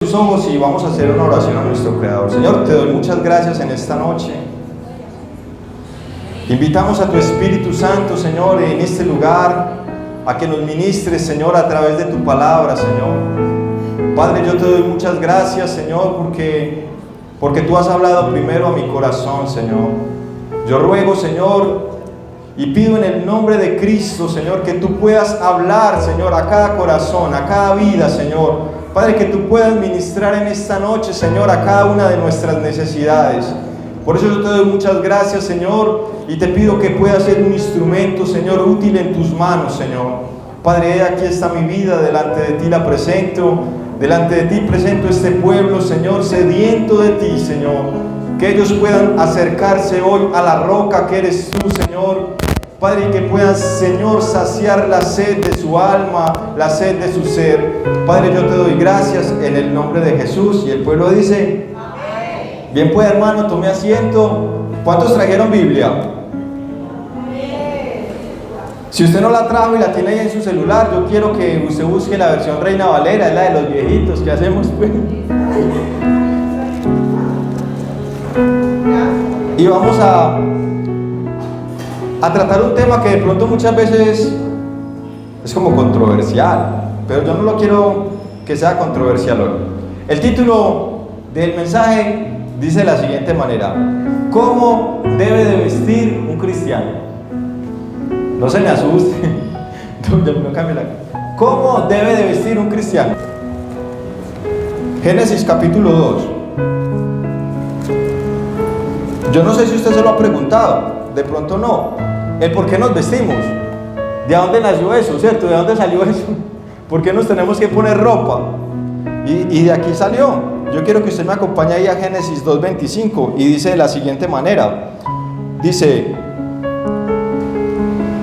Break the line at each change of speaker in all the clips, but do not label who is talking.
tus ojos y vamos a hacer una oración a nuestro Creador. Señor, te doy muchas gracias en esta noche. Invitamos a tu Espíritu Santo, Señor, en este lugar, a que nos ministres, Señor, a través de tu palabra, Señor. Padre, yo te doy muchas gracias, Señor, porque tú has hablado primero a mi corazón, Señor. Yo ruego, Señor, y pido en el nombre de Cristo, Señor, que tú puedas hablar, Señor, a cada corazón, a cada vida, Señor. Padre, que tú puedas ministrar en esta noche, Señor, a cada una de nuestras necesidades. Por eso yo te doy muchas gracias, Señor, y te pido que pueda ser un instrumento, Señor, útil en tus manos, Señor. Padre, aquí está mi vida, delante de ti la presento, delante de ti presento este pueblo, Señor, sediento de ti, Señor. Que ellos puedan acercarse hoy a la roca que eres tú, Señor. Padre, y que puedan, Señor, saciar la sed de su alma, la sed de su ser. Padre, yo te doy gracias en el nombre de Jesús. Y el pueblo dice, amén. Bien, pues, hermano, tome asiento. ¿Cuántos trajeron Biblia? Amén. Si usted no la trajo y la tiene ahí en su celular, yo quiero que usted busque la versión Reina Valera, es la de los viejitos. ¿Qué hacemos, pues? Y vamos a tratar un tema que de pronto muchas veces es como controversial, pero yo no lo quiero que sea controversial hoy. El título del mensaje dice de la siguiente manera: ¿cómo debe de vestir un cristiano? No se me asuste. No cambie la... ¿Cómo debe de vestir un cristiano? Génesis capítulo 2. Yo no sé si usted se lo ha preguntado, de pronto no. El por qué nos vestimos, de dónde nació eso, ¿cierto? ¿De dónde salió eso? ¿Por qué nos tenemos que poner ropa? Y de aquí salió. Yo quiero que usted me acompañe ahí a Génesis 2:25 y dice de la siguiente manera. Dice: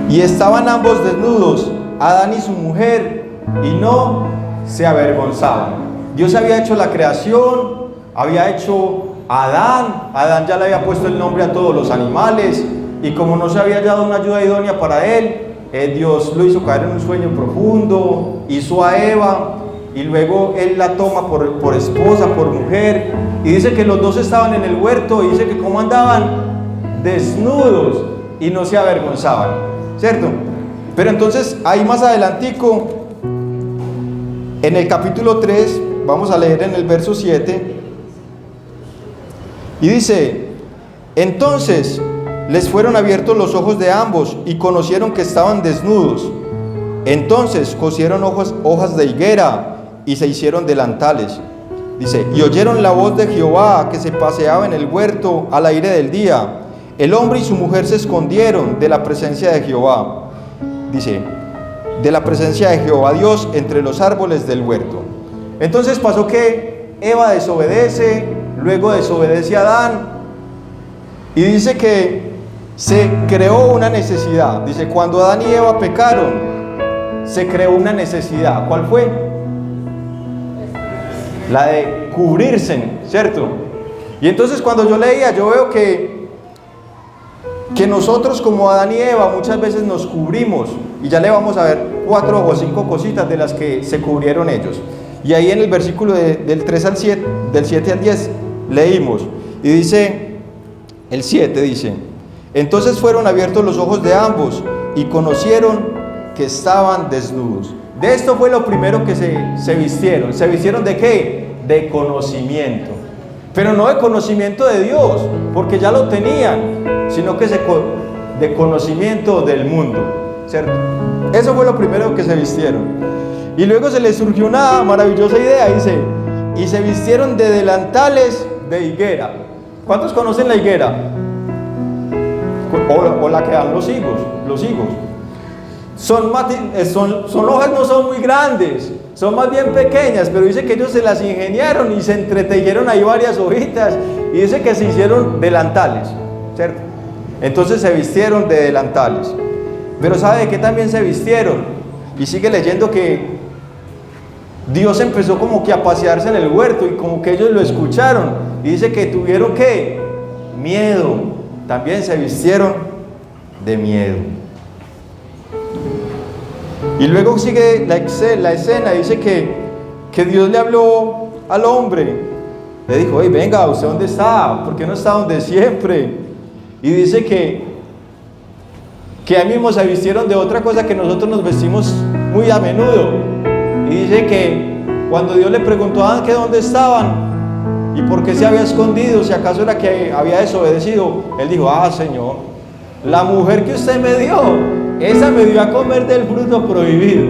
y estaban ambos desnudos, Adán y su mujer, y no se avergonzaban. Dios había hecho la creación, había hecho a Adán ya le había puesto el nombre a todos los animales, y como no se había hallado una ayuda idónea para él, Dios lo hizo caer en un sueño profundo, hizo a Eva, y luego él la toma por esposa, por mujer, y dice que los dos estaban en el huerto, y dice que como andaban desnudos y no se avergonzaban, ¿cierto? Pero entonces ahí más adelantico, en el capítulo 3, vamos a leer en el verso 7, y dice: entonces les fueron abiertos los ojos de ambos y conocieron que estaban desnudos. Entonces cosieron hojas de higuera y se hicieron delantales. Dice: y oyeron la voz de Jehová que se paseaba en el huerto al aire del día. El hombre y su mujer se escondieron de la presencia de Jehová. Dice: de la presencia de Jehová Dios entre los árboles del huerto. Entonces pasó que Eva desobedece, luego desobedece a Adán, y dice que se creó una necesidad. Dice: cuando Adán y Eva pecaron, se creó una necesidad. ¿Cuál fue? La de cubrirse, ¿cierto? Y entonces cuando yo leía, yo veo que nosotros como Adán y Eva muchas veces nos cubrimos, y ya le vamos a ver 4 o 5 cositas de las que se cubrieron ellos. Y ahí en el versículo del 3 al 7, del 7 al 10 leímos, y dice, el 7 dice: entonces fueron abiertos los ojos de ambos y conocieron que estaban desnudos. De esto fue lo primero que se vistieron. ¿Se vistieron de qué? De conocimiento. Pero no de conocimiento de Dios, porque ya lo tenían, sino que de conocimiento del mundo, ¿cierto? Eso fue lo primero que se vistieron. Y luego se les surgió una maravillosa idea, dice: y se vistieron de delantales de higuera. ¿Cuántos conocen la higuera? O la que dan los higos. Son hojas, no son muy grandes, son más bien pequeñas, pero dice que ellos se las ingeniaron y se entretejieron ahí varias hojitas, y dice que se hicieron delantales, ¿cierto? Entonces se vistieron de delantales. Pero ¿sabe de qué también se vistieron? Y sigue leyendo que Dios empezó como que a pasearse en el huerto, y como que ellos lo escucharon, y dice que tuvieron ¿qué? Miedo. También se vistieron de miedo. Y luego sigue la escena, dice que Dios le habló al hombre. Le dijo, hey, venga, ¿usted dónde está? ¿Por qué no está donde siempre? Y dice que ahí mismo se vistieron de otra cosa que nosotros nos vestimos muy a menudo. Y dice que cuando Dios le preguntó a Adán que dónde estaban y por qué se había escondido, si acaso era que había desobedecido, él dijo, Señor, la mujer que usted me dio, esa me dio a comer del fruto prohibido.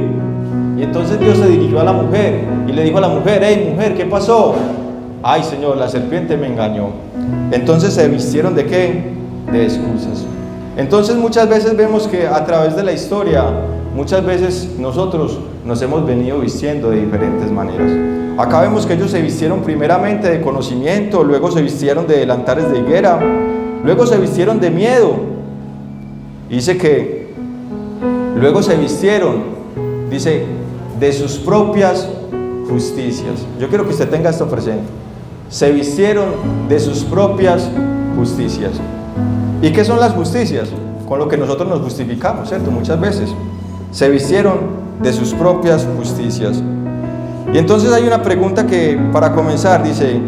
Y entonces Dios se dirigió a la mujer y le dijo a la mujer, hey mujer, ¿qué pasó? Ay Señor, la serpiente me engañó. Entonces se vistieron ¿de qué? De excusas. Entonces muchas veces vemos que a través de la historia, muchas veces nosotros nos hemos venido vistiendo de diferentes maneras. Acá vemos que ellos se vistieron primeramente de conocimiento, luego se vistieron de delantares de higuera, luego se vistieron de miedo. Dice que luego se vistieron, dice, de sus propias justicias. Yo quiero que usted tenga esto presente. Se vistieron de sus propias justicias. ¿Y qué son las justicias? Con lo que nosotros nos justificamos, ¿cierto? Muchas veces. Se vistieron de sus propias justicias. Y entonces hay una pregunta que, para comenzar, dice,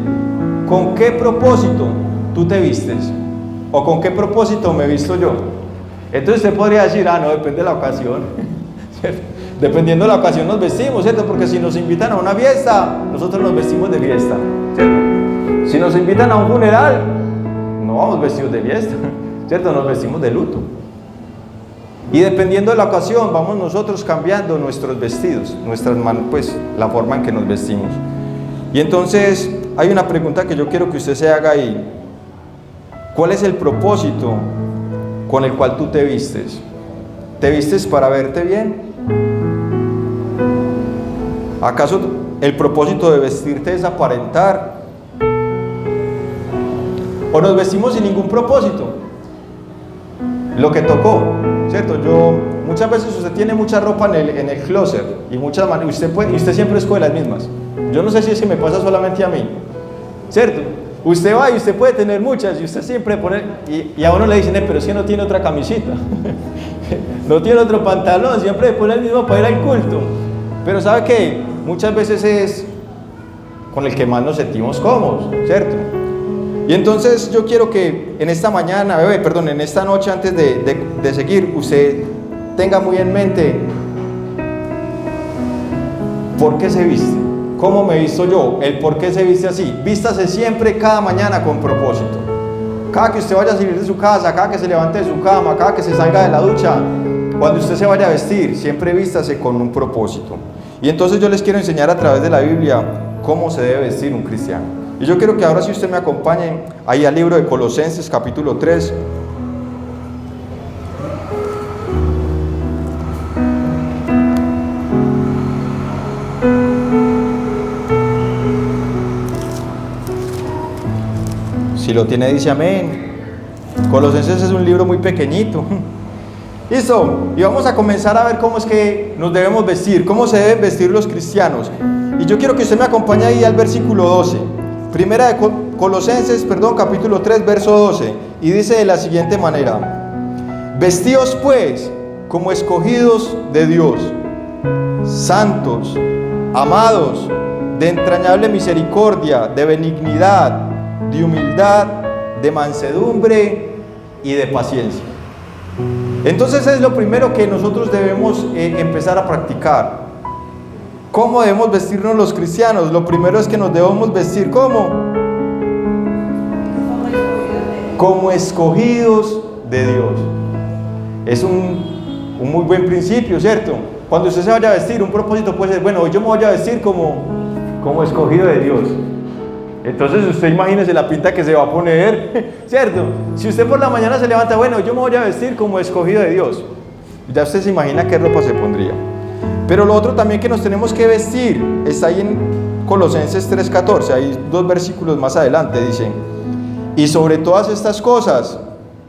¿con qué propósito tú te vistes? ¿O con qué propósito me visto yo? Entonces usted podría decir, no, depende de la ocasión, ¿cierto? Dependiendo de la ocasión nos vestimos, ¿cierto? Porque si nos invitan a una fiesta, nosotros nos vestimos de fiesta, ¿cierto? Si nos invitan a un funeral, no vamos vestidos de fiesta, ¿cierto? Nos vestimos de luto. Y dependiendo de la ocasión, vamos nosotros cambiando nuestros vestidos, pues la forma en que nos vestimos. Y entonces hay una pregunta que yo quiero que usted se haga ahí. ¿Cuál es el propósito con el cual tú te vistes? ¿Te vistes para verte bien? ¿Acaso el propósito de vestirte es aparentar? ¿O nos vestimos sin ningún propósito? Lo que tocó, ¿cierto? Muchas veces usted tiene mucha ropa en el closet y usted siempre escoge las mismas. Yo no sé si es que me pasa solamente a mí, ¿cierto? Usted va y usted puede tener muchas y usted siempre pone, y a uno le dicen, pero si no tiene otra camisita, no tiene otro pantalón, siempre pone el mismo para ir al culto. Pero ¿sabe qué? Muchas veces es con el que más nos sentimos cómodos, ¿cierto? Y entonces yo quiero que en esta en esta noche, antes de seguir, usted tenga muy en mente por qué se viste, cómo me visto yo, el por qué se viste así. Vístase siempre, cada mañana, con propósito. Cada que usted vaya a salir de su casa, cada que se levante de su cama, cada que se salga de la ducha, cuando usted se vaya a vestir, siempre vístase con un propósito. Y entonces yo les quiero enseñar a través de la Biblia cómo se debe vestir un cristiano. Y yo quiero que ahora si usted me acompañe ahí al libro de Colosenses capítulo 3. Si lo tiene dice amén. Colosenses es un libro muy pequeñito. Listo, y vamos a comenzar a ver cómo es que nos debemos vestir, cómo se deben vestir los cristianos. Y yo quiero que usted me acompañe ahí al versículo 12. Primera de Colosenses, capítulo 3, verso 12. Y dice de la siguiente manera: vestíos pues como escogidos de Dios, santos, amados, de entrañable misericordia, de benignidad, de humildad, de mansedumbre y de paciencia. Entonces es lo primero que nosotros debemos empezar a practicar. ¿Cómo debemos vestirnos los cristianos? Lo primero es que nos debemos vestir como escogidos de Dios. Es un muy buen principio, ¿cierto? Cuando usted se vaya a vestir, un propósito puede ser, bueno, hoy yo me voy a vestir como escogido de Dios. Entonces usted imagínese la pinta que se va a poner, ¿cierto? Si usted por la mañana se levanta, bueno, yo me voy a vestir como escogido de Dios, ya usted se imagina qué ropa se pondría. Pero lo otro también que nos tenemos que vestir está ahí en Colosenses 3:14, hay 2 versículos más adelante, dice: y sobre todas estas cosas,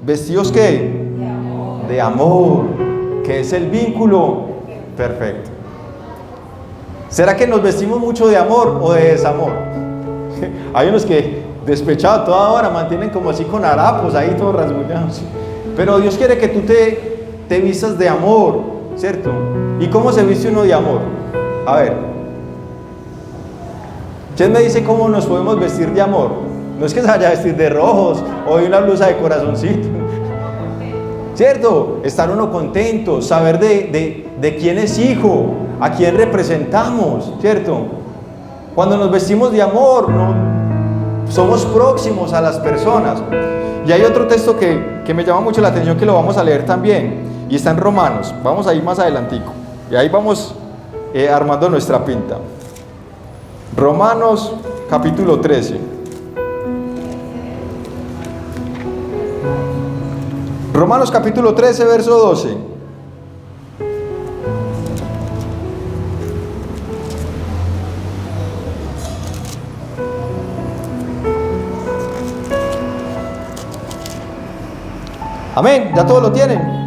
vestidos ¿qué? De amor, que es el vínculo perfecto. ¿Será que nos vestimos mucho de amor o de desamor? Hay unos que despechados toda hora mantienen como así con harapos ahí todos rasguñados, pero Dios quiere que tú te vistas de amor, ¿cierto? ¿Y cómo se viste uno de amor? A ver, ¿Quién me dice cómo nos podemos vestir de amor? No es que se vaya a vestir de rojos o de una blusa de corazoncito, ¿cierto? Estar uno contento, saber de quién es hijo, a quién representamos, ¿cierto? Cuando nos vestimos de amor, no, somos próximos a las personas. Y hay otro texto que me llama mucho la atención, que lo vamos a leer también, y está en Romanos. Vamos a ir más adelantico, y ahí vamos armando nuestra pinta. Romanos capítulo 13. Romanos capítulo 13, verso 12. Amén, ya todos lo tienen.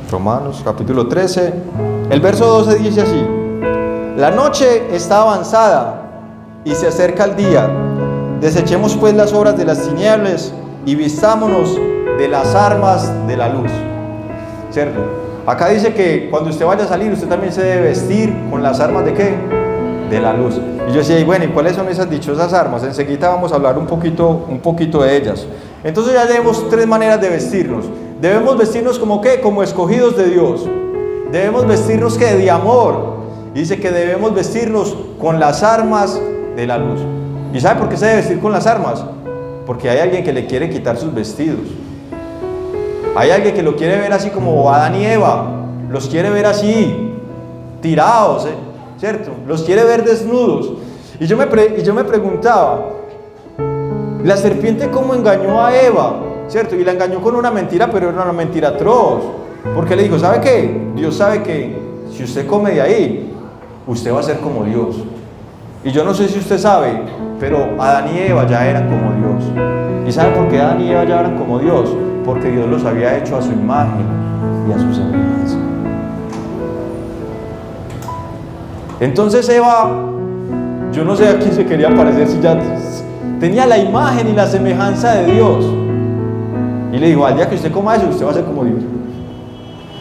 Romanos capítulo 13, el verso 12 dice así: la noche está avanzada y se acerca el día. Desechemos pues las obras de las tinieblas y vistámonos de las armas de la luz. ¿Cierto? Acá dice que cuando usted vaya a salir, usted también se debe vestir con las armas de ¿qué? De la luz. Y yo decía, y bueno, ¿y cuáles son esas dichosas armas? Enseguida vamos a hablar un poquito de ellas. Entonces ya tenemos tres maneras de vestirnos. Debemos vestirnos como ¿qué? Como escogidos de Dios. Debemos vestirnos ¿qué? De amor. Dice que debemos vestirnos con las armas de la luz. ¿Y sabe por qué se debe vestir con las armas? Porque hay alguien que le quiere quitar sus vestidos. Hay alguien que lo quiere ver así como Adán y Eva. Los quiere ver así, tirados, ¿cierto? Los quiere ver desnudos. Y yo me preguntaba, la serpiente cómo engañó a Eva, ¿cierto? Y la engañó con una mentira, pero era una mentira atroz. Porque le dijo, ¿sabe qué? Dios sabe que si usted come de ahí, usted va a ser como Dios. Y yo no sé si usted sabe, pero Adán y Eva ya eran como Dios. ¿Y sabe por qué Adán y Eva ya eran como Dios? Porque Dios los había hecho a su imagen y a su semejanza. Entonces Eva, yo no sé a quién se quería parecer, si ya tenía la imagen y la semejanza de Dios. Y le dijo, al día que usted coma eso, usted va a ser como Dios.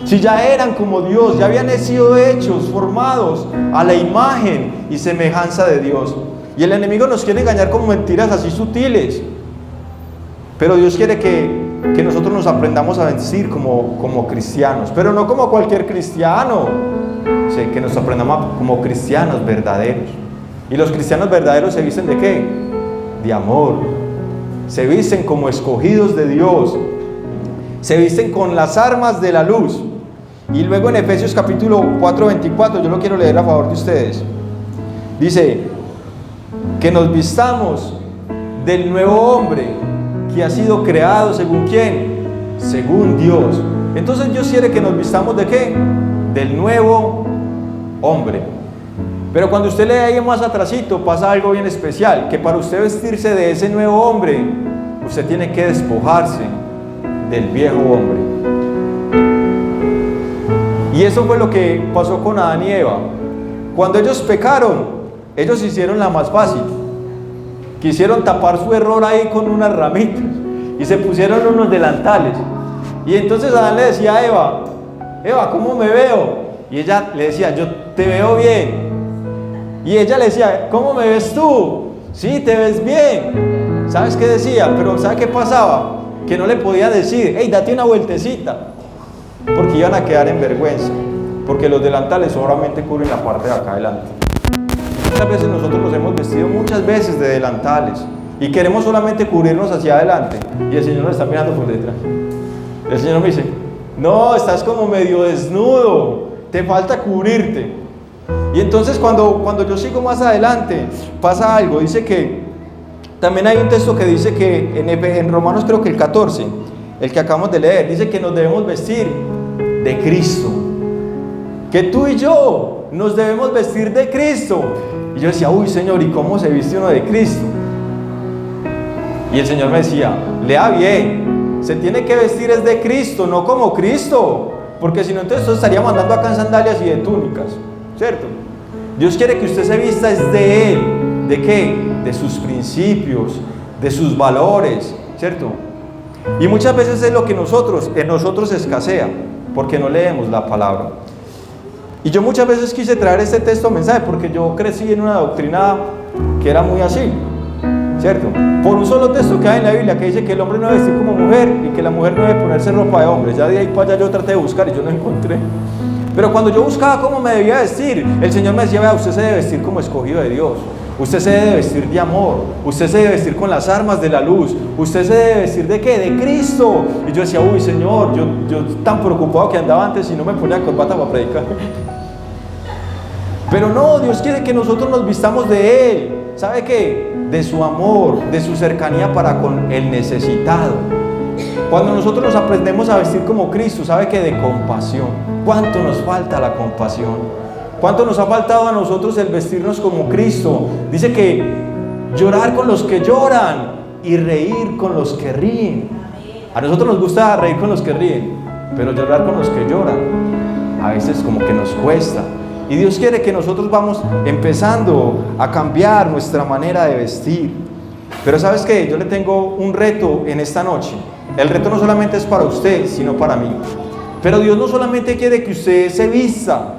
Si ya eran como Dios, ya habían sido hechos, formados a la imagen y semejanza de Dios. Y el enemigo nos quiere engañar con mentiras así sutiles. Pero Dios quiere que nosotros nos aprendamos a vestir como cristianos. Pero no como cualquier cristiano. Sí, que nos aprendamos como cristianos verdaderos. Y los cristianos verdaderos se visten ¿de qué? De amor. Se visten como escogidos de Dios. Se visten con las armas de la luz. Y luego en Efesios capítulo 4:24, yo lo quiero leer a favor de ustedes. Dice, que nos vistamos del nuevo hombre que ha sido creado según ¿quién? Según Dios. Entonces Dios quiere que nos vistamos ¿de qué? Del nuevo hombre. Pero cuando usted lee ahí más atrasito, pasa algo bien especial, que para usted vestirse de ese nuevo hombre, usted tiene que despojarse del viejo hombre. Y eso fue lo que pasó con Adán y Eva. Cuando ellos pecaron, ellos hicieron la más fácil. Quisieron tapar su error ahí con unas ramitas y se pusieron unos delantales. Y entonces Adán le decía a Eva, Eva, ¿cómo me veo? Y ella le decía, yo te veo bien. Y ella le decía, ¿cómo me ves tú? Sí, te ves bien. ¿Sabes qué decía? Pero ¿sabe qué pasaba? Que no le podía decir, hey, date una vueltecita, porque iban a quedar en vergüenza, porque los delantales solamente cubren la parte de acá adelante. Muchas veces nosotros nos hemos vestido muchas veces de delantales y queremos solamente cubrirnos hacia adelante y el Señor nos está mirando por detrás. El Señor me dice, no, estás como medio desnudo, te falta cubrirte. Y entonces cuando yo sigo más adelante pasa algo. Dice que también hay un texto que dice que en Romanos, creo que el 14, el que acabamos de leer, dice que nos debemos vestir de Cristo, que tú y yo nos debemos vestir de Cristo. Y yo decía, uy Señor, ¿y cómo se viste uno de Cristo? Y el Señor me decía, lea bien, se tiene que vestir es de Cristo, no como Cristo, porque si no entonces estaríamos andando acá en sandalias y de túnicas, ¿cierto? Dios quiere que usted se vista es de Él. ¿De qué? De sus principios, de sus valores, ¿cierto? Y muchas veces es lo que en nosotros escasea, porque no leemos la palabra. Y yo muchas veces quise traer este texto a mensaje porque yo crecí en una doctrina que era muy así, ¿cierto? Por un solo texto que hay en la Biblia que dice que el hombre no debe vestir como mujer y que la mujer no debe ponerse ropa de hombre. Ya de ahí para allá yo traté de buscar y yo no encontré. Pero cuando yo buscaba cómo me debía vestir, el Señor me decía: vea, usted se debe vestir como escogido de Dios. Usted se debe vestir de amor. Usted se debe vestir con las armas de la luz. Usted se debe vestir ¿de qué? De Cristo. Y yo decía: uy, Señor, yo tan preocupado que andaba antes y no me ponía corbata para predicar. Pero no, Dios quiere que nosotros nos vistamos de Él. ¿Sabe qué? De su amor, de su cercanía para con el necesitado. Cuando nosotros nos aprendemos a vestir como Cristo, ¿sabe qué? De compasión. ¿Cuánto nos falta la compasión? ¿Cuánto nos ha faltado a nosotros el vestirnos como Cristo? Dice que llorar con los que lloran y reír con los que ríen. A nosotros nos gusta reír con los que ríen, pero llorar con los que lloran a veces como que nos cuesta. Y Dios quiere que nosotros vamos empezando a cambiar nuestra manera de vestir. Pero ¿sabes qué? Yo le tengo un reto en esta noche. El reto no solamente es para usted, sino para mí. Pero Dios no solamente quiere que usted se vista,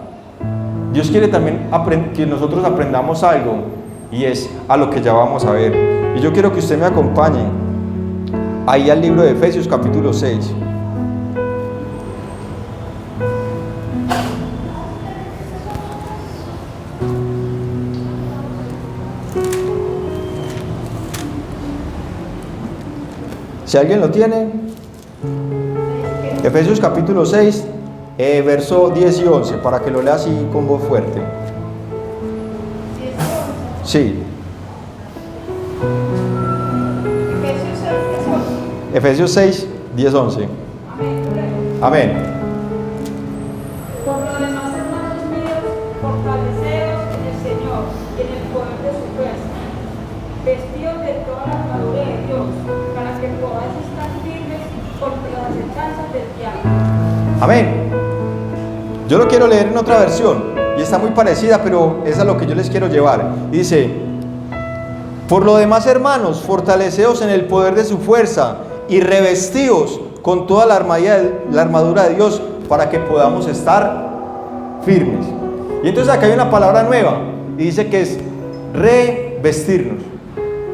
Dios quiere también que nosotros aprendamos algo, y es a lo que ya vamos a ver. Y yo quiero que usted me acompañe ahí al libro de Efesios capítulo 6. Si alguien lo tiene, Efesios capítulo 6, verso 10 y 11, para que lo lea así con voz fuerte. Sí. Efesios 6, 10, 11. Amén.
Por lo demás, hermanos míos, fortaleceos en el Señor y en el poder de su fuerza, vestidos de toda la armadura de Dios, para que podáis estar firmes contra las acechanzas del diablo.
Amén. Yo lo quiero leer en otra versión y está muy parecida, pero es a lo que yo les quiero llevar. Y dice: por lo demás, hermanos, fortaleceos en el poder de su fuerza y revestíos con toda la armadura de Dios, para que podamos estar firmes. Y entonces acá hay una palabra nueva y dice que es revestirnos.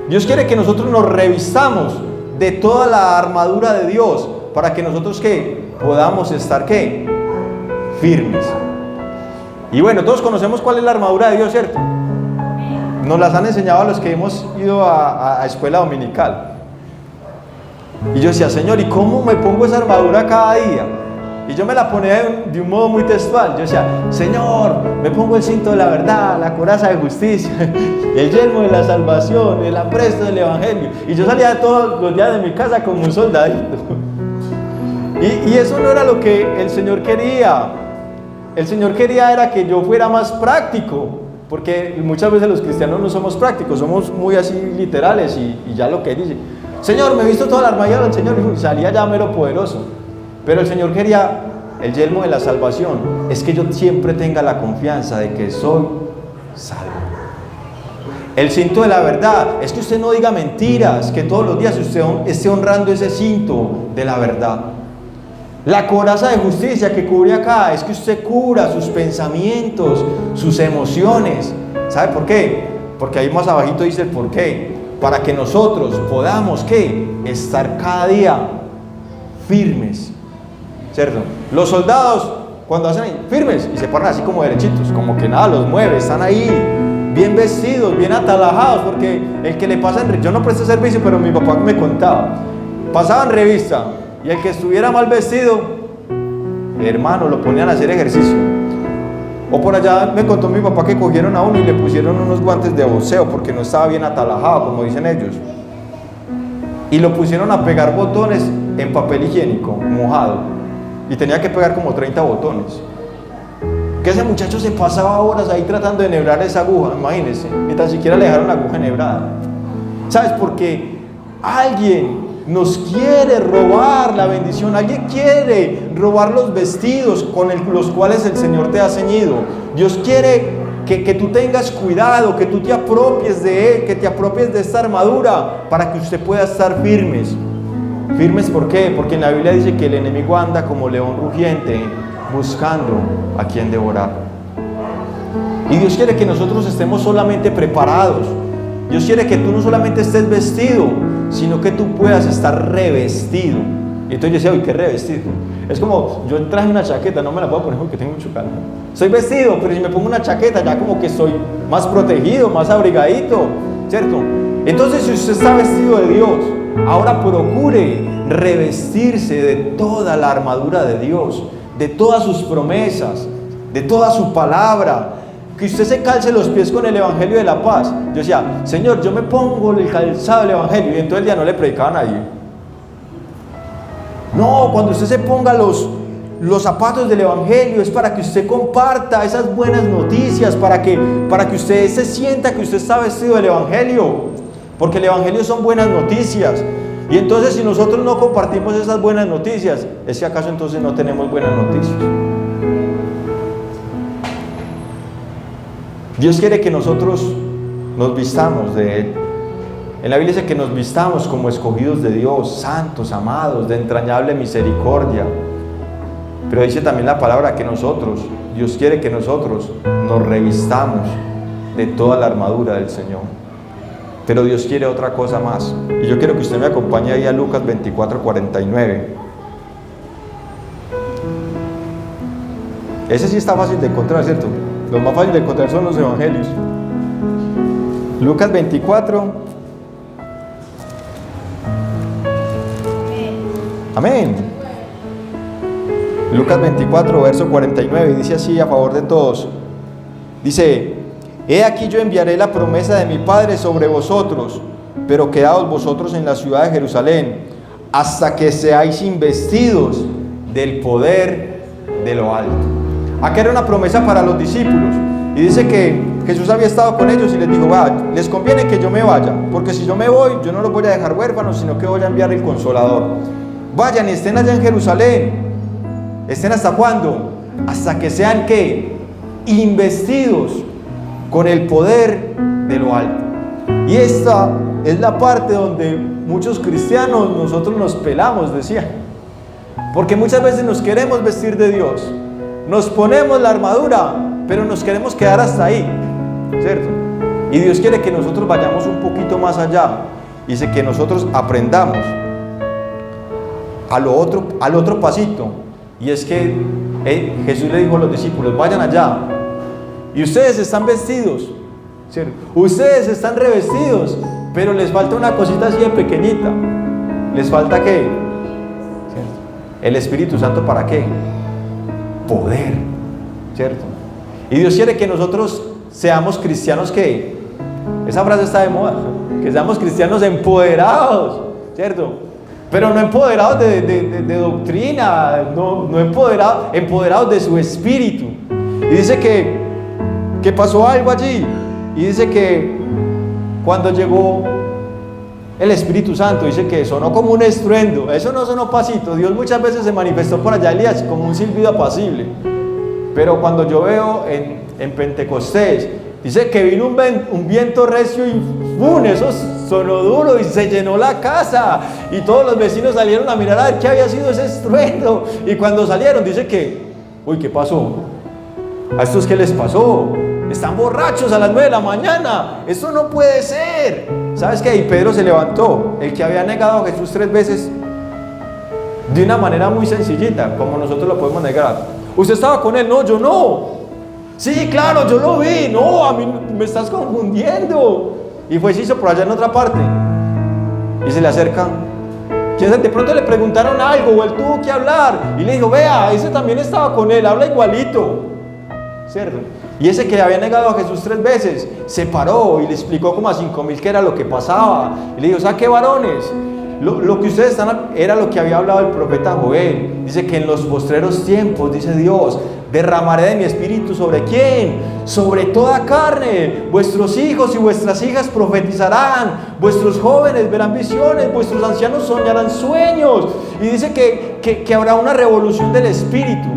Dios quiere que nosotros nos revistamos de toda la armadura de Dios, para que nosotros ¿qué? Podamos estar ¿qué? Firmes. Y bueno, todos conocemos cuál es la armadura de Dios, ¿cierto? Nos las han enseñado a los que hemos ido a escuela dominical. Y yo decía: Señor, ¿y cómo me pongo esa armadura cada día? Y yo me la ponía de un modo muy textual. Yo decía: Señor, me pongo el cinto de la verdad, la coraza de justicia, el yelmo de la salvación, el apresto del evangelio. Y yo salía todos los días de mi casa como un soldadito. Y eso no era lo que el Señor quería. El Señor quería era que yo fuera más práctico, porque muchas veces los cristianos no somos prácticos, somos muy así literales y ya lo que dice: Señor, me he visto toda la armadura del Señor, y salía ya mero poderoso. Pero el Señor quería el yelmo de la salvación, es que yo siempre tenga la confianza de que soy salvo. El cinto de la verdad, es que usted no diga mentiras, que todos los días usted esté honrando ese cinto de la verdad. La coraza de justicia que cubre acá, es que usted cura sus pensamientos, sus emociones. ¿Sabe por qué? Porque ahí más abajito dice el por qué. Para que nosotros podamos ¿qué? Estar cada día firmes, ¿cierto? Los soldados cuando hacen ahí, firmes, y se ponen así como derechitos, como que nada los mueve, están ahí bien vestidos, bien atalajados, porque el que le pasa yo no presté servicio, pero mi papá me contaba, pasaban revista, y el que estuviera mal vestido, hermano, lo ponían a hacer ejercicio. O por allá me contó mi papá que cogieron a uno y le pusieron unos guantes de boxeo porque no estaba bien atalajado, como dicen ellos, y lo pusieron a pegar botones en papel higiénico mojado, y tenía que pegar como 30 botones. Que ese muchacho se pasaba horas ahí tratando de enhebrar esa aguja, imagínense, ni tan siquiera le dejaron la aguja enhebrada. ¿Sabes? Porque alguien nos quiere robar la bendición, alguien quiere robar los vestidos con los cuales el Señor te ha ceñido. Dios quiere que tú tengas cuidado, que tú te apropies de Él, que te apropies de esta armadura para que usted pueda estar firmes. ¿Firmes por qué? Porque en la Biblia dice que el enemigo anda como león rugiente buscando a quien devorar. Y Dios quiere que nosotros estemos solamente preparados. Dios quiere que tú no solamente estés vestido, sino que tú puedas estar revestido. Y entonces yo decía, uy, ¿qué revestido? Es como, yo traje una chaqueta, no me la puedo poner porque tengo mucho calor. Soy vestido, pero si me pongo una chaqueta ya como que estoy más protegido, más abrigadito, ¿cierto? Entonces si usted está vestido de Dios, ahora procure revestirse de toda la armadura de Dios, de todas sus promesas, de toda su palabra. Que usted se calce los pies con el Evangelio de la paz. Yo decía, Señor, yo me pongo el calzado del Evangelio, y entonces el día no le predicaba a nadie. No, cuando usted se ponga los zapatos del Evangelio es para que usted comparta esas buenas noticias, para que usted se sienta que usted está vestido del Evangelio, porque el Evangelio son buenas noticias. Y entonces si nosotros no compartimos esas buenas noticias, ¿es que acaso entonces no tenemos buenas noticias? Dios quiere que nosotros nos vistamos de Él. En la Biblia dice que nos vistamos como escogidos de Dios, santos, amados, de entrañable misericordia. Pero dice también la palabra que Dios quiere que nosotros nos revistamos de toda la armadura del Señor. Pero Dios quiere otra cosa más. Y yo quiero que usted me acompañe ahí a Lucas 24:49. Ese sí está fácil de encontrar, ¿cierto? Lo más fácil de encontrar son los evangelios. Lucas 24. Amén. Lucas 24, verso 49, dice así a favor de todos. Dice, he aquí yo enviaré la promesa de mi Padre sobre vosotros, pero quedaos vosotros en la ciudad de Jerusalén, hasta que seáis investidos del poder de lo alto. Aquí era una promesa para los discípulos, y dice que Jesús había estado con ellos y les dijo, les conviene que yo me vaya, porque si yo me voy, yo no los voy a dejar huérfanos, sino que voy a enviar el Consolador. Vayan y estén allá en Jerusalén. ¿Estén hasta cuándo? Hasta que sean, ¿qué? Investidos con el poder de lo alto. Y esta es la parte donde muchos cristianos nosotros nos pelamos, decía. Porque muchas veces nos queremos vestir de Dios, nos ponemos la armadura, pero nos queremos quedar hasta ahí, ¿cierto? Y Dios quiere que nosotros vayamos un poquito más allá. Dice que nosotros aprendamos al otro pasito. Y es que Jesús le dijo a los discípulos, vayan allá. Y ustedes están vestidos, ¿cierto? Ustedes están revestidos, pero les falta una cosita así de pequeñita. ¿Les falta qué? ¿Cierto? El Espíritu Santo, ¿para qué? Poder, ¿cierto? Y Dios quiere que nosotros seamos cristianos que, esa frase está de moda, que seamos cristianos empoderados, ¿cierto? Pero no empoderados de doctrina, no empoderados de su espíritu. Y dice que pasó algo allí, y dice que cuando llegó el Espíritu Santo, dice que sonó como un estruendo. Eso no sonó pasito. Dios muchas veces se manifestó por allá, Elías, como un silbido apacible. Pero cuando yo veo en Pentecostés, dice que vino un viento recio y ¡bum! Eso sonó duro y se llenó la casa. Y todos los vecinos salieron a mirar a ver qué había sido ese estruendo. Y cuando salieron, dice que, uy, ¿qué pasó? ¿A estos qué les pasó? Están borrachos a las 9 de la mañana. Eso no puede ser. ¿Sabes qué? Y Pedro se levantó, el que había negado a Jesús 3 veces, de una manera muy sencillita, como nosotros lo podemos negar. ¿Usted estaba con él? No, yo no. Sí, claro, yo lo vi. No, a mí me estás confundiendo. Y fue y se hizo por allá en otra parte. Y se le acercan. De pronto le preguntaron algo o él tuvo que hablar. Y le dijo, vea, ese también estaba con él, habla igualito. ¿Cierto? Y ese que había negado a Jesús 3 veces, se paró y le explicó como a 5,000 qué era lo que pasaba. Y le dijo, ¿sabe qué, varones? Lo que ustedes están, era lo que había hablado el profeta Joel. Dice que en los postreros tiempos, dice Dios, derramaré de mi espíritu ¿sobre quién? Sobre toda carne. Vuestros hijos y vuestras hijas profetizarán, vuestros jóvenes verán visiones, vuestros ancianos soñarán sueños. Y dice que habrá una revolución del espíritu.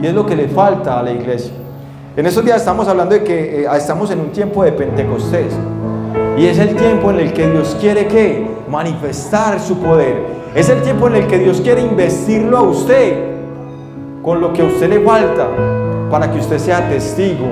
Y es lo que le falta a la iglesia. En estos días estamos hablando de que estamos en un tiempo de Pentecostés. Y es el tiempo en el que Dios quiere que manifestar su poder. Es el tiempo en el que Dios quiere investirlo a usted con lo que a usted le falta para que usted sea testigo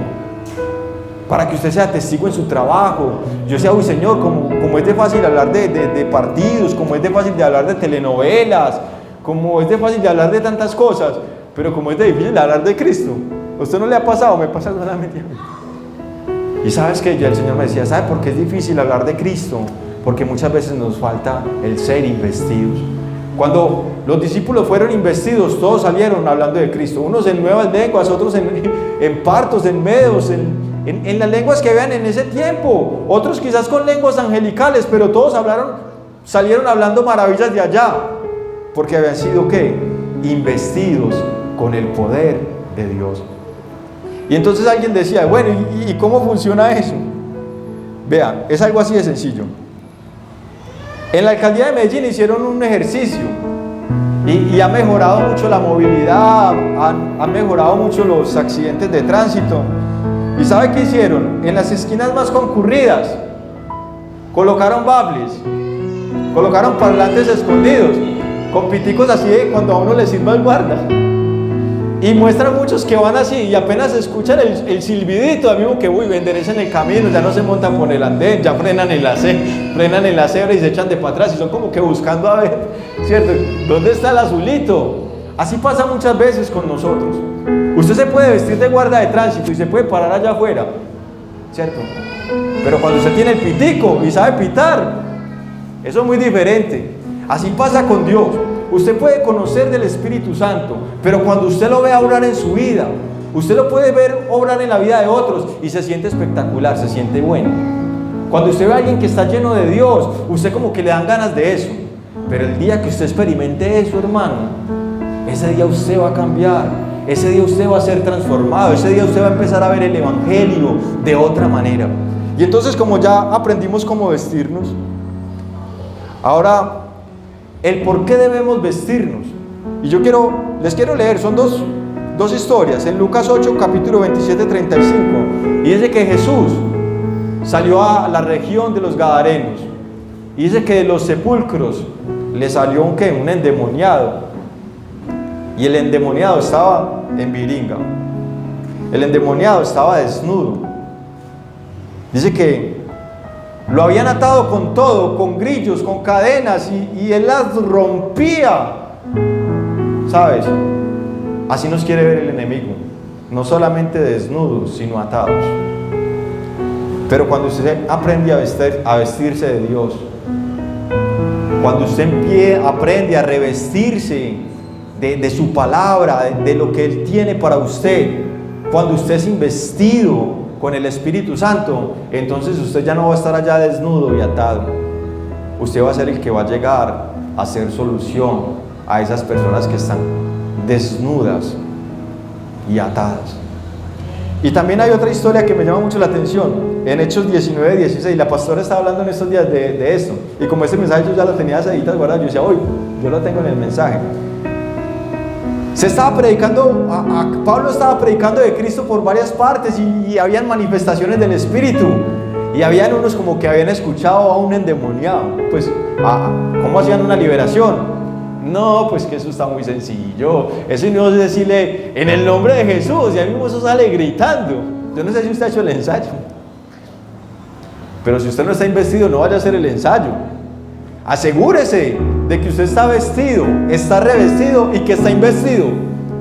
para que usted sea testigo en su trabajo. Yo decía, uy Señor, como es de fácil hablar de partidos, como es de fácil de hablar de telenovelas, como es de fácil de hablar de tantas cosas, pero como es de difícil de hablar de Cristo. ¿A usted no le ha pasado? Me pasa solamente a mí. Y sabes que ya el Señor me decía, ¿sabe por qué es difícil hablar de Cristo? Porque muchas veces nos falta el ser investidos. Cuando los discípulos fueron investidos, todos salieron hablando de Cristo, unos en nuevas lenguas, otros en partos, en medos, en las lenguas que vean en ese tiempo, otros quizás con lenguas angelicales, pero todos salieron hablando maravillas de allá, porque habían sido ¿qué? Investidos con el poder de Dios. Y entonces alguien decía, bueno, ¿y cómo funciona eso? Vean, es algo así de sencillo. En la alcaldía de Medellín hicieron un ejercicio y ha mejorado mucho la movilidad, han mejorado mucho los accidentes de tránsito. ¿Y sabe qué hicieron? En las esquinas más concurridas colocaron bables, colocaron parlantes escondidos, con piticos así de cuando a uno le sirva el guarda. Y muestran muchos que van así y apenas escuchan el silbidito, amigo, que enderezan el camino, ya no se montan por el andén, ya frenan en la cebra y se echan de para atrás y son como que buscando a ver, ¿cierto? ¿Dónde está el azulito? Así pasa muchas veces con nosotros. Usted se puede vestir de guarda de tránsito y se puede parar allá afuera, ¿cierto? Pero cuando usted tiene el pitico y sabe pitar, eso es muy diferente. Así pasa con Dios. Usted puede conocer del Espíritu Santo, pero cuando usted lo ve obrar en su vida, usted lo puede ver obrar en la vida de otros y se siente espectacular, se siente bueno. Cuando usted ve a alguien que está lleno de Dios, usted como que le dan ganas de eso. Pero el día que usted experimente eso, hermano, ese día usted va a cambiar, ese día usted va a ser transformado, ese día usted va a empezar a ver el Evangelio de otra manera. Y entonces, como ya aprendimos cómo vestirnos, ahora el por qué debemos vestirnos. Y les quiero leer, son dos historias, en Lucas 8, capítulo 27, 35, y dice que Jesús salió a la región de los Gadarenos, y dice que de los sepulcros le salió un endemoniado, y el endemoniado estaba en viringa, el endemoniado estaba desnudo, dice que lo habían atado con todo, con grillos, con cadenas, y él las rompía. ¿Sabes? Así nos quiere ver el enemigo, no solamente desnudos, sino atados. Pero cuando usted aprende a vestirse de Dios, cuando usted aprende a revestirse de su palabra, de lo que Él tiene para usted, cuando usted es investido con el Espíritu Santo, entonces usted ya no va a estar allá desnudo y atado. Usted va a ser el que va a llegar a hacer solución a esas personas que están desnudas y atadas. Y también hay otra historia que me llama mucho la atención, en Hechos 19, 16, la pastora estaba hablando en estos días de esto, y como este mensaje yo ya lo tenía seditas guardado, yo decía, hoy yo lo tengo en el mensaje. Se estaba predicando, Pablo estaba predicando de Cristo por varias partes y habían manifestaciones del Espíritu, y habían unos como que habían escuchado a un endemoniado. Pues, ¿cómo hacían una liberación? No, pues que eso está muy sencillo, eso no es decirle en el nombre de Jesús, y a mí mismo eso sale gritando. Yo no sé si usted ha hecho el ensayo, pero si usted no está investido, no vaya a hacer el ensayo. Asegúrese de que usted está vestido, está revestido y que está investido,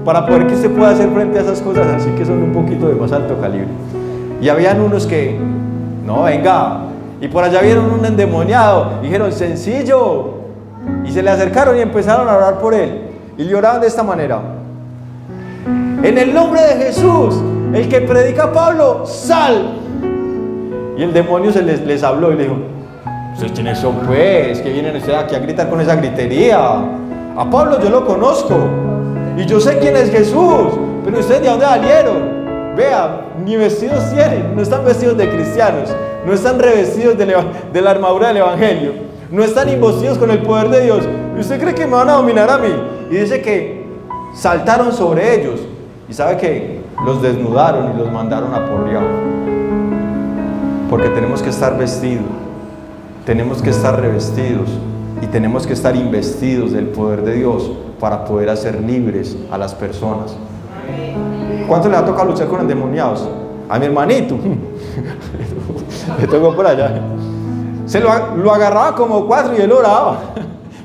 para poder que usted pueda hacer frente a esas cosas así que son un poquito de más alto calibre. Y habían unos que, no, venga, y por allá vieron un endemoniado, dijeron, sencillo, y se le acercaron y empezaron a orar por él, y le oraban de esta manera: en el nombre de Jesús, el que predica Pablo, sal. Y el demonio les habló y le dijo: ¿ustedes quiénes son, pues? ¿Que vienen ustedes aquí a gritar con esa gritería? A Pablo yo lo conozco y yo sé quién es Jesús, pero ustedes ¿de dónde salieron? Vean, ni vestidos tienen, no están vestidos de cristianos, no están revestidos de la armadura del Evangelio, no están investidos con el poder de Dios. ¿Y usted cree que me van a dominar a mí? Y dice que saltaron sobre ellos, y sabe que los desnudaron y los mandaron a porrear, porque tenemos que estar vestidos, tenemos que estar revestidos y tenemos que estar investidos del poder de Dios para poder hacer libres a las personas. ¿Cuánto le ha tocado luchar con endemoniados? a mi hermanito, le tocó por allá, lo agarraba como 4 y él oraba.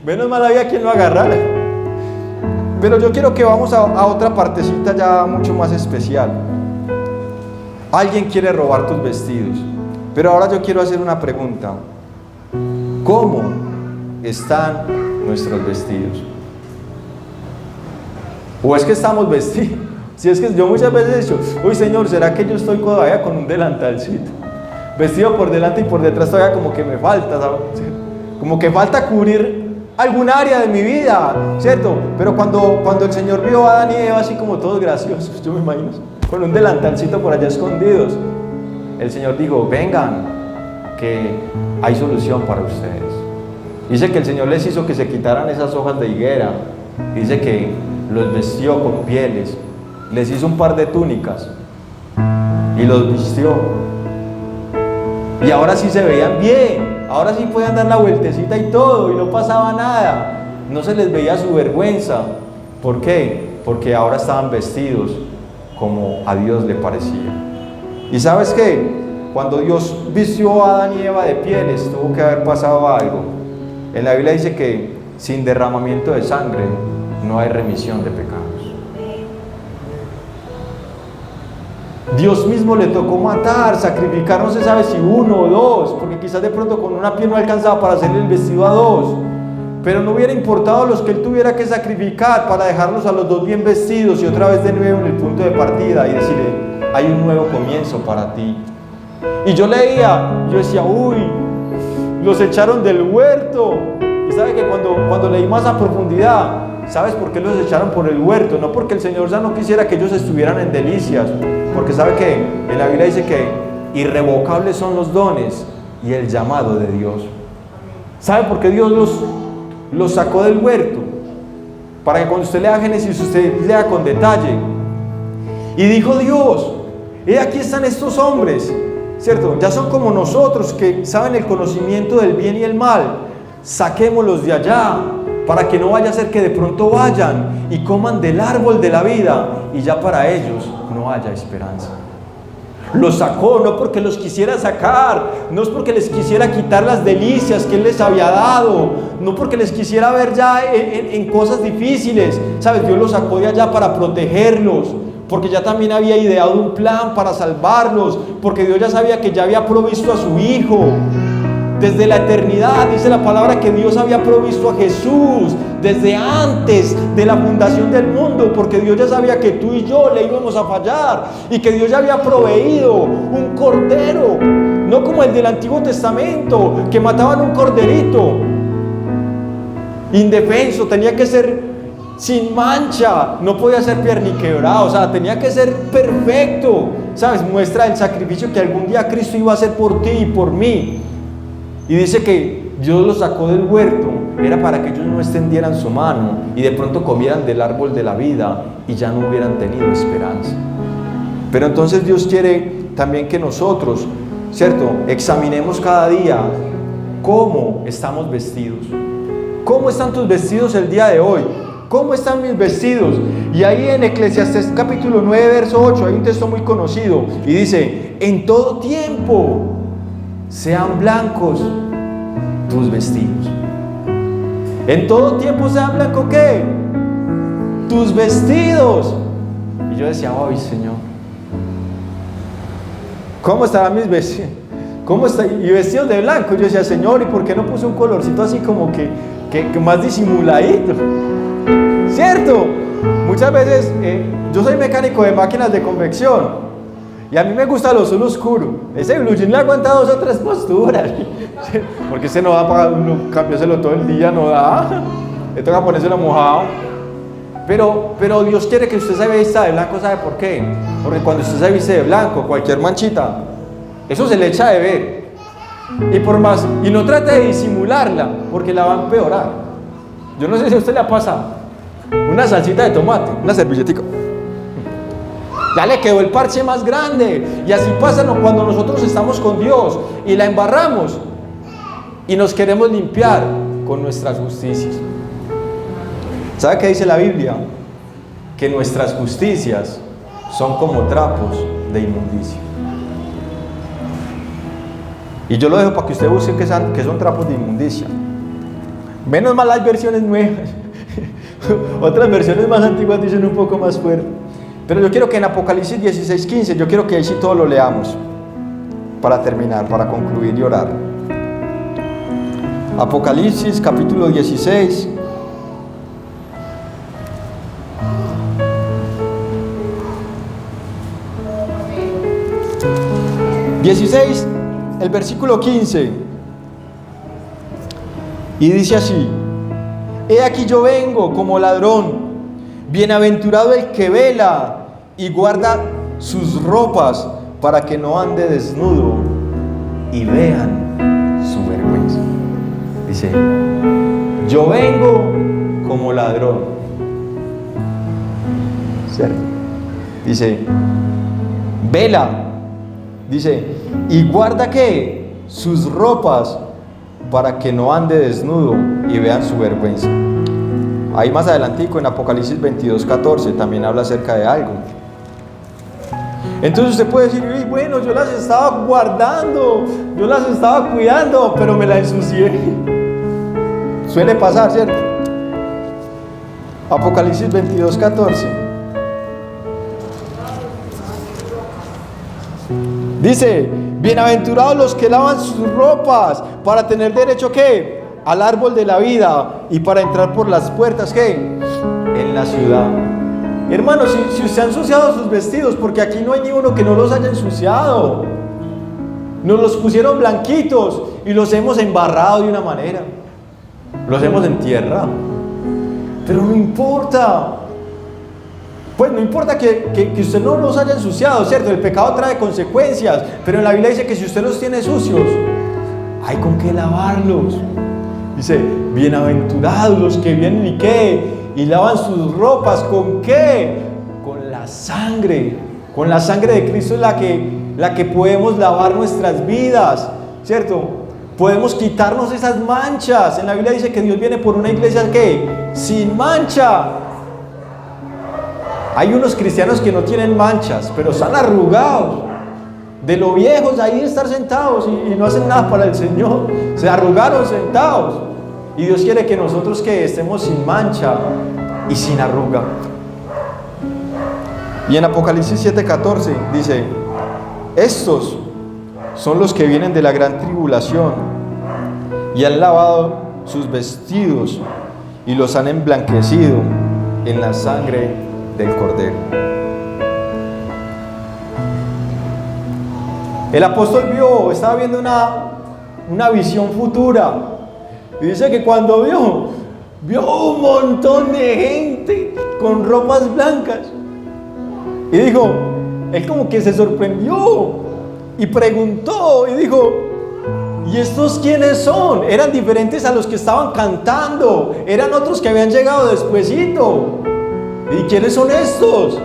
Menos mal había quien lo agarrara. Pero yo quiero que vamos a otra partecita ya mucho más especial. Alguien quiere robar tus vestidos, pero ahora yo quiero hacer una pregunta. ¿Cómo están nuestros vestidos? ¿O es que estamos vestidos? Si es que yo muchas veces he dicho, uy Señor, ¿será que yo estoy todavía con un delantalcito? Vestido por delante y por detrás todavía como que me falta, ¿sabes? Como que falta cubrir algún área de mi vida, ¿cierto? Pero cuando el Señor vio a Adán y Eva así como todos graciosos, yo me imagino, con un delantalcito por allá escondidos, el Señor dijo, vengan, que hay solución para ustedes. Dice que el Señor les hizo que se quitaran esas hojas de higuera, dice que los vistió con pieles, les hizo un par de túnicas y los vistió. Y ahora sí se veían bien, ahora sí podían dar la vueltecita y todo, y no pasaba nada, no se les veía su vergüenza. ¿Por qué? Porque ahora estaban vestidos como a Dios le parecía. ¿Y sabes qué? Cuando Dios vistió a Adán y Eva de pieles, tuvo que haber pasado algo. En la Biblia dice que sin derramamiento de sangre no hay remisión de pecados. Dios mismo le tocó matar, sacrificar, no se sabe si 1 o 2, porque quizás de pronto con una piel no alcanzaba para hacerle el vestido a 2, pero no hubiera importado los que él tuviera que sacrificar para dejarlos a los 2 bien vestidos y otra vez de nuevo en el punto de partida y decirle, hay un nuevo comienzo para ti. Y yo leía, yo decía, uy, los echaron del huerto. Y sabe que cuando leí más a profundidad, ¿sabes por qué los echaron por el huerto? No porque el Señor ya no quisiera que ellos estuvieran en delicias, porque sabe que en la Biblia dice que irrevocables son los dones y el llamado de Dios. ¿Sabe por qué Dios los sacó del huerto? Para que cuando usted lea Génesis, usted lea con detalle. Y dijo Dios, aquí están estos hombres, ¿cierto? Ya son como nosotros, que saben el conocimiento del bien y el mal. Saquémoslos de allá, para que no vaya a ser que de pronto vayan y coman del árbol de la vida y ya para ellos no haya esperanza. Los sacó no porque los quisiera sacar, no es porque les quisiera quitar las delicias que Él les había dado, no porque les quisiera ver ya en cosas difíciles. ¿Sabes? Dios los sacó de allá para protegerlos, porque ya también había ideado un plan para salvarlos, porque Dios ya sabía que ya había provisto a su Hijo. Desde la eternidad dice la palabra que Dios había provisto a Jesús desde antes de la fundación del mundo, porque Dios ya sabía que tú y yo le íbamos a fallar y que Dios ya había proveído un cordero, no como el del Antiguo Testamento, que mataban un corderito indefenso, tenía que ser sin mancha, no podía ser pierniquebrado, o sea, tenía que ser perfecto. ¿Sabes? Muestra el sacrificio que algún día Cristo iba a hacer por ti y por mí. Y dice que Dios los sacó del huerto, era para que ellos no extendieran su mano y de pronto comieran del árbol de la vida y ya no hubieran tenido esperanza. Pero entonces Dios quiere también que nosotros, ¿cierto?, examinemos cada día cómo estamos vestidos. ¿Cómo están tus vestidos el día de hoy? ¿Cómo están mis vestidos? Y ahí en Eclesiastés capítulo 9, verso 8, hay un texto muy conocido y dice, en todo tiempo sean blancos tus vestidos. En todo tiempo sean blancos, ¿qué? Tus vestidos. Y yo decía, ay Señor, ¿cómo estarán mis vestidos? ¿Cómo está? Y vestidos de blanco. Yo decía, Señor, ¿y por qué no puse un colorcito así como que más disimuladito? ¿Cierto? Muchas veces, yo soy mecánico de máquinas de convección y a mí me gusta el azul oscuro. Ese blue jean le aguanta 2 o 3 posturas, porque ese no da para cambiárselo todo el día, no da. Le toca ponérselo mojado. Pero Dios quiere que usted se vista de blanco, ¿sabe por qué? Porque cuando usted se viste de blanco, cualquier manchita, eso se le echa de ver. Y no trate de disimularla, porque la va a empeorar. Yo no sé si a usted le ha pasado una salsita de tomate, una servilletica, ya le quedó el parche más grande. Y así pasa cuando nosotros estamos con Dios y la embarramos y nos queremos limpiar con nuestras justicias. ¿Sabe qué dice la Biblia? Que nuestras justicias son como trapos de inmundicia. Y yo lo dejo para que usted busque que son trapos de inmundicia. Menos mal hay versiones nuevas. Otras versiones más antiguas dicen un poco más fuerte. Pero yo quiero que en Apocalipsis 16:15, yo quiero que ahí sí todo lo leamos. Para terminar, para concluir y orar. Apocalipsis capítulo 16. El versículo 15, y dice así: he aquí yo vengo como ladrón, bienaventurado el que vela y guarda sus ropas para que no ande desnudo y vean su vergüenza. Dice, yo vengo como ladrón, ¿cierto? Dice, vela. Dice, y guarda ¿qué? Sus ropas para que no ande desnudo y vean su vergüenza. Ahí más adelantico en Apocalipsis 22:14 también habla acerca de algo. Entonces usted puede decir, bueno, yo las estaba guardando, yo las estaba cuidando, pero me las ensucié. Suele pasar, ¿cierto? Apocalipsis 22:14 dice, bienaventurados los que lavan sus ropas para tener derecho ¿qué? Al árbol de la vida y para entrar por las puertas ¿qué? En la ciudad. Hermanos, si usted ha ensuciado sus vestidos, porque aquí no hay ni uno que no los haya ensuciado, nos los pusieron blanquitos y los hemos embarrado de una manera, los hemos entierrado, pero no importa. Pues no importa que usted no los haya ensuciado, ¿cierto? El pecado trae consecuencias, pero en la Biblia dice que si usted los tiene sucios, hay con qué lavarlos. Dice, bienaventurados los que vienen y qué, y lavan sus ropas, ¿con qué? Con la sangre de Cristo es la que podemos lavar nuestras vidas, ¿cierto? Podemos quitarnos esas manchas. En la Biblia dice que Dios viene por una iglesia ¿qué? Sin mancha. Hay unos cristianos que no tienen manchas, pero están arrugados, de lo viejos ahí de estar sentados y no hacen nada para el Señor. Se arrugaron sentados. Y Dios quiere que nosotros que estemos sin mancha y sin arruga. Y en Apocalipsis 7:14 dice, estos son los que vienen de la gran tribulación y han lavado sus vestidos y los han emblanquecido en la sangre del Cordero. El apóstol estaba viendo una visión futura, y dice que cuando vio un montón de gente con ropas blancas, y dijo, él como que se sorprendió y preguntó y dijo, ¿y estos quiénes son? Eran diferentes a los que estaban cantando, eran otros que habían llegado despuesito. ¿Y quiénes son estos?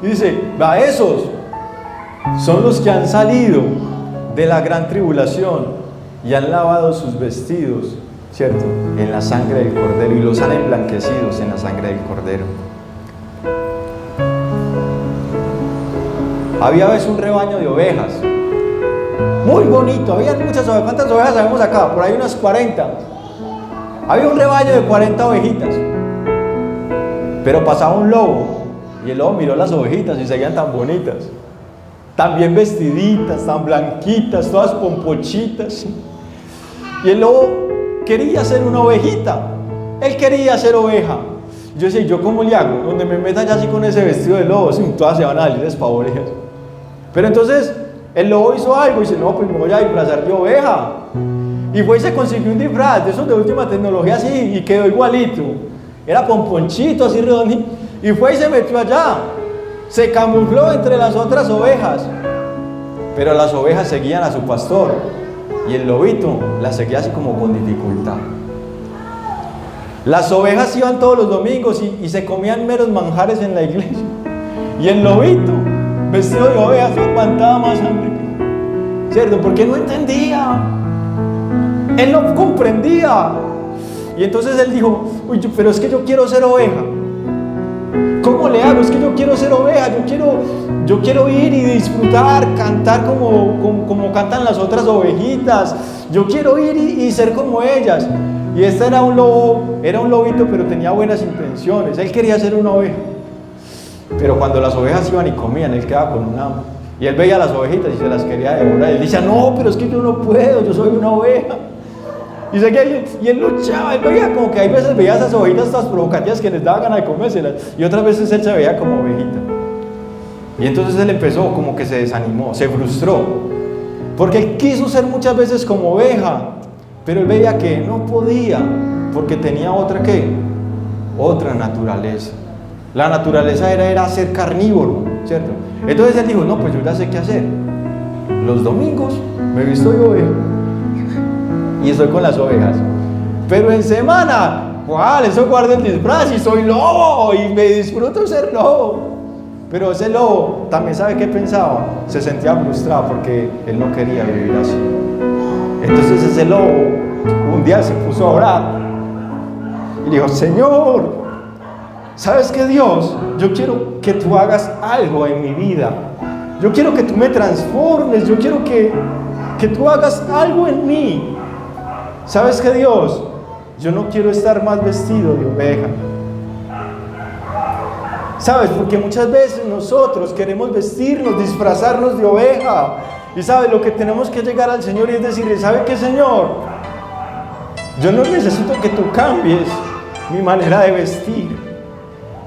Y dice, esos son los que han salido de la gran tribulación y han lavado sus vestidos, ¿cierto? En la sangre del Cordero, y los han emblanquecido en la sangre del Cordero. Había a veces un rebaño de ovejas, muy bonito, había muchas ovejas. ¿Cuántas ovejas sabemos acá? Por ahí unas 40. Había un rebaño de 40 ovejitas. Pero pasaba un lobo, y el lobo miró las ovejitas y seguían tan bonitas, tan bien vestiditas, tan blanquitas, todas pompochitas. Y el lobo quería ser una ovejita, él quería ser oveja. Yo decía, ¿yo cómo le hago? Donde me meta ya así con ese vestido de lobo, todas se van a salir despavoridas. Pero entonces el lobo hizo algo y dice, no, pues me voy a disfrazar de oveja. Y fue y se consiguió un disfraz de esos de última tecnología así, y quedó igualito. Era pomponchito, así redondito. Y fue y se metió allá. Se camufló entre las otras ovejas. Pero las ovejas seguían a su pastor. Y el lobito las seguía así como con dificultad. Las ovejas iban todos los domingos y se comían meros manjares en la iglesia. Y el lobito, vestido de oveja, se aguantaba más hambre. ¿Cierto? Porque no entendía. Él no comprendía. Y entonces él dijo, uy, pero es que yo quiero ser oveja. ¿Cómo le hago? Es que yo quiero ser oveja, yo quiero ir y disfrutar, cantar como cantan las otras ovejitas. Yo quiero ir y ser como ellas. Y este era un lobito, pero tenía buenas intenciones. Él quería ser una oveja. Pero cuando las ovejas iban y comían, él quedaba con un hambre. Y él veía a las ovejitas y se las quería devorar. Él decía, no, pero es que yo no puedo, yo soy una oveja. Y él luchaba, él veía como que hay veces veía esas ovejitas estas provocativas que les daba ganas de comérselas. Y otras veces él se veía como ovejita. Y entonces él empezó como que se desanimó, se frustró. Porque él quiso ser muchas veces como oveja, pero él veía que no podía, porque tenía otra naturaleza. La naturaleza era ser carnívoro, ¿cierto? Entonces él dijo, no, pues yo ya sé qué hacer. Los domingos me visto de oveja y estoy con las ovejas. Pero en semana, ¿cuál? Eso guarda el disfraz y soy lobo y me disfruto ser lobo. Pero ese lobo también, ¿sabe qué pensaba? Se sentía frustrado porque él no quería vivir así. Entonces ese lobo un día se puso a orar y dijo, Señor, ¿sabes qué, Dios? Yo quiero que tú hagas algo en mi vida. Yo quiero que tú me transformes. Yo quiero que tú hagas algo en mí. ¿Sabes qué, Dios? Yo no quiero estar más vestido de oveja. ¿Sabes? Porque muchas veces nosotros queremos vestirnos, disfrazarnos de oveja. Y ¿sabes? Lo que tenemos que llegar al Señor y es decirle, ¿sabe qué, Señor? Yo no necesito que tú cambies mi manera de vestir.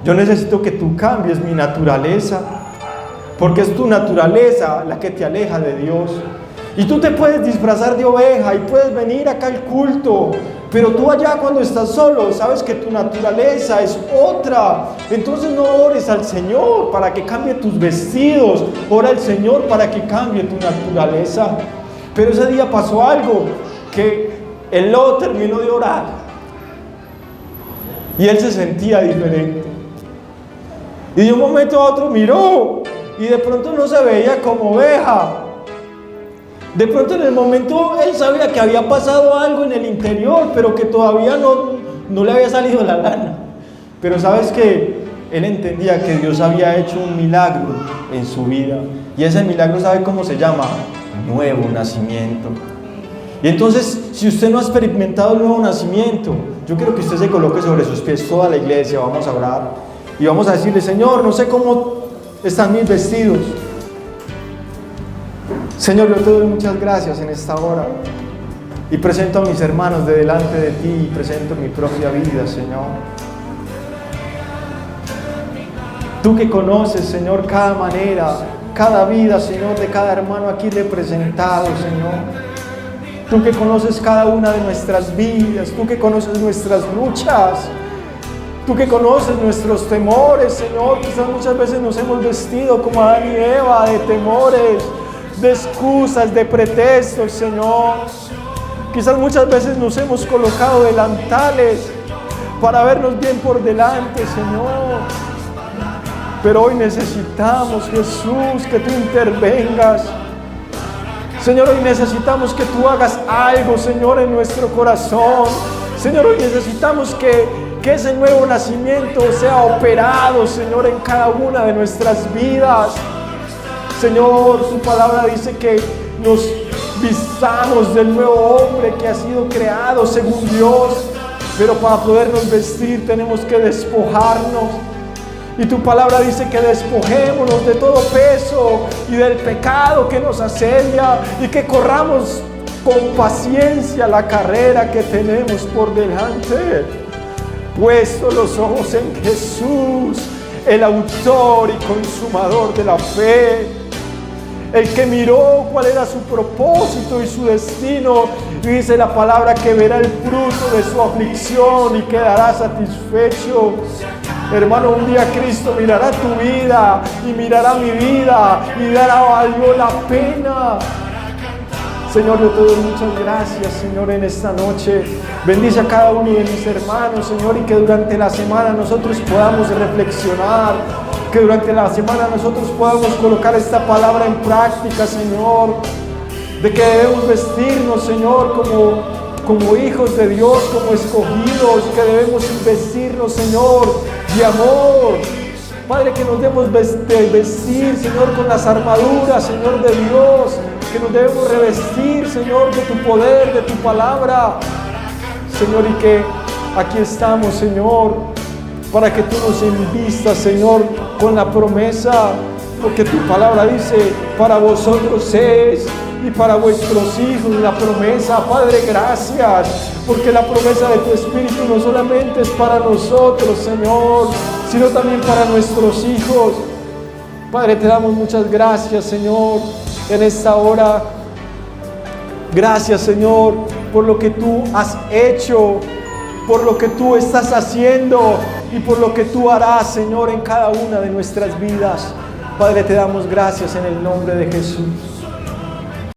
Yo necesito que tú cambies mi naturaleza. Porque es tu naturaleza la que te aleja de Dios. Y tú te puedes disfrazar de oveja y puedes venir acá al culto, pero tú allá cuando estás solo sabes que tu naturaleza es otra. Entonces no ores al Señor para que cambie tus vestidos, ora al Señor para que cambie tu naturaleza. Pero ese día pasó algo, que el lobo terminó de orar y él se sentía diferente. Y de un momento a otro miró y de pronto no se veía como oveja. De pronto en el momento él sabía que había pasado algo en el interior, pero que todavía no le había salido la lana. Pero sabes que él entendía que Dios había hecho un milagro en su vida. Y ese milagro, ¿sabe cómo se llama? Nuevo nacimiento. Y entonces, si usted no ha experimentado el nuevo nacimiento, yo quiero que usted se coloque sobre sus pies, toda la iglesia, vamos a orar. Y vamos a decirle, Señor, no sé cómo están mis vestidos. Señor, yo te doy muchas gracias en esta hora y presento a mis hermanos de delante de ti y presento mi propia vida, Señor. Tú que conoces, Señor, cada manera, cada vida, Señor, de cada hermano aquí representado, Señor. Tú que conoces cada una de nuestras vidas, tú que conoces nuestras luchas, tú que conoces nuestros temores, Señor. Quizás muchas veces nos hemos vestido como Adán y Eva, de temores, de excusas, de pretextos, Señor. Quizás muchas veces nos hemos colocado delantales para vernos bien por delante, Señor. Pero hoy necesitamos, Jesús, que tú intervengas. Señor, hoy necesitamos que tú hagas algo, Señor, en nuestro corazón. Señor, hoy necesitamos que ese nuevo nacimiento sea operado, Señor, en cada una de nuestras vidas. Señor, su palabra dice que nos vistamos del nuevo hombre que ha sido creado según Dios, pero para podernos vestir tenemos que despojarnos. Y tu palabra dice que despojémonos de todo peso y del pecado que nos asedia y que corramos con paciencia la carrera que tenemos por delante. Puesto los ojos en Jesús, el autor y consumador de la fe, el que miró cuál era su propósito y su destino, y dice la palabra que verá el fruto de su aflicción y quedará satisfecho. Hermano, un día Cristo mirará tu vida y mirará mi vida y dirá, valió la pena. Señor, yo te doy muchas gracias, Señor, en esta noche. Bendice a cada uno de mis hermanos, Señor, y que durante la semana nosotros podamos reflexionar, que durante la semana nosotros podamos colocar esta palabra en práctica, Señor, de que debemos vestirnos, Señor, como hijos de Dios, como escogidos, que debemos vestirnos, Señor, de amor. Padre, que nos debemos vestir, Señor, con las armaduras, Señor, de Dios, que nos debemos revestir, Señor, de tu poder, de tu palabra, Señor, y que aquí estamos, Señor, para que tú nos invistas, Señor, con la promesa, porque tu palabra dice, para vosotros es y para vuestros hijos la promesa. Padre, gracias, porque la promesa de tu Espíritu no solamente es para nosotros, Señor, sino también para nuestros hijos. Padre, te damos muchas gracias, Señor, en esta hora. Gracias, Señor, por lo que tú has hecho, por lo que tú estás haciendo y por lo que tú harás, Señor, en cada una de nuestras vidas. Padre, te damos gracias en el nombre de Jesús.